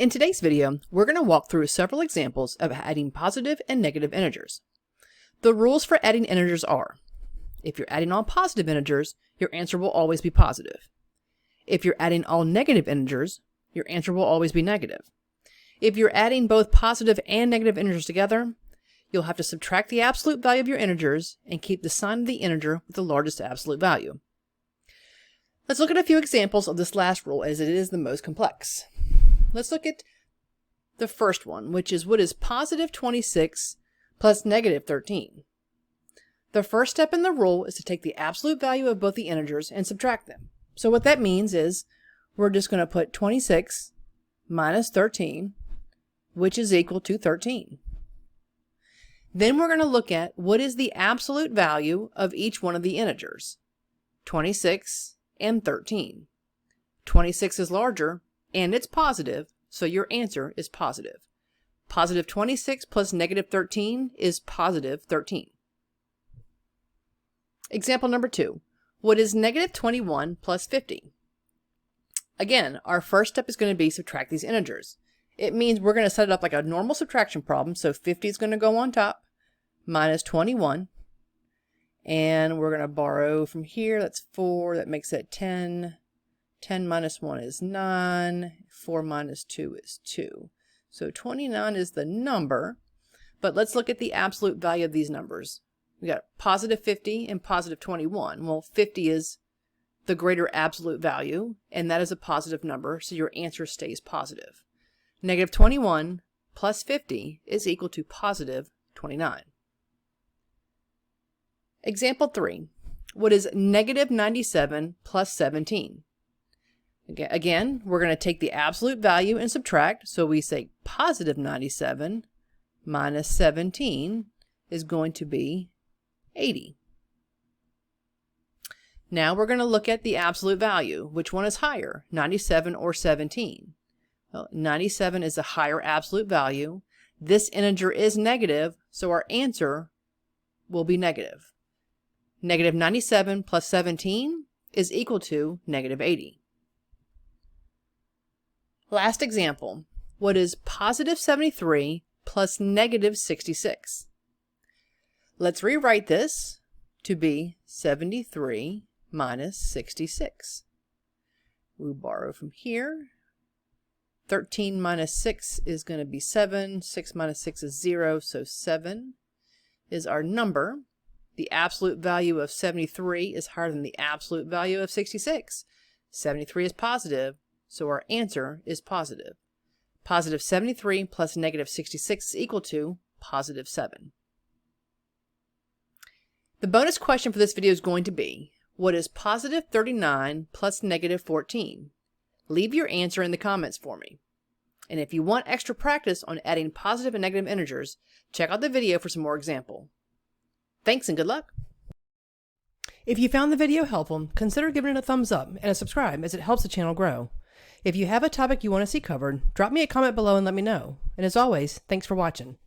In today's video, we're going to walk through several examples of adding positive and negative integers. The rules for adding integers are: if you're adding all positive integers, your answer will always be positive. If you're adding all negative integers, your answer will always be negative. If you're adding both positive and negative integers together, you'll have to subtract the absolute value of your integers and keep the sign of the integer with the largest absolute value. Let's look at a few examples of this last rule, as it is the most complex. Let's look at the first one, which is what is positive 26 plus negative 13. The first step in the rule is to take the absolute value of both the integers and subtract them. So what that means is we're just going to put 26 minus 13, which is equal to 13. Then we're going to look at what is the absolute value of each one of the integers, 26 and 13. 26 is larger and it's positive, so your answer is positive. Positive 26 plus negative 13 is positive 13. Example number 2. What is negative 21 plus 50? Again, our first step is going to be subtract these integers. It means we're going to set it up like a normal subtraction problem. So 50 is going to go on top, minus 21. And we're going to borrow from here. That's 4. That makes it 10. 10 minus 1 is 9. 4 minus 2 is 2. So 29 is the number. But let's look at the absolute value of these numbers. We got positive 50 and positive 21. Well, 50 is the greater absolute value, and that is a positive number, so your answer stays positive. Negative 21 plus 50 is equal to positive 29. Example 3. What is negative 97 plus 17? Again, we're going to take the absolute value and subtract, so we say positive 97 minus 17 is going to be 80. Now we're going to look at the absolute value. Which one is higher, 97 or 17? Well, 97 is a higher absolute value. This integer is negative, so our answer will be negative. Negative 97 plus 17 is equal to negative 80. Last example. What is positive 73 plus negative 66? Let's rewrite this to be 73 minus 66. We borrow from here. 13 minus 6 is going to be 7. 6 minus 6 is 0, so 7 is our number. The absolute value of 73 is higher than the absolute value of 66. 73 is positive, so our answer is positive. Positive 73 plus negative 66 is equal to positive 7. The bonus question for this video is going to be, what is positive 39 plus negative 14? Leave your answer in the comments for me. And if you want extra practice on adding positive and negative integers, check out the video for some more example. Thanks and good luck. If you found the video helpful, consider giving it a thumbs up and a subscribe, as it helps the channel grow. If you have a topic you want to see covered, drop me a comment below and let me know. And as always, thanks for watching.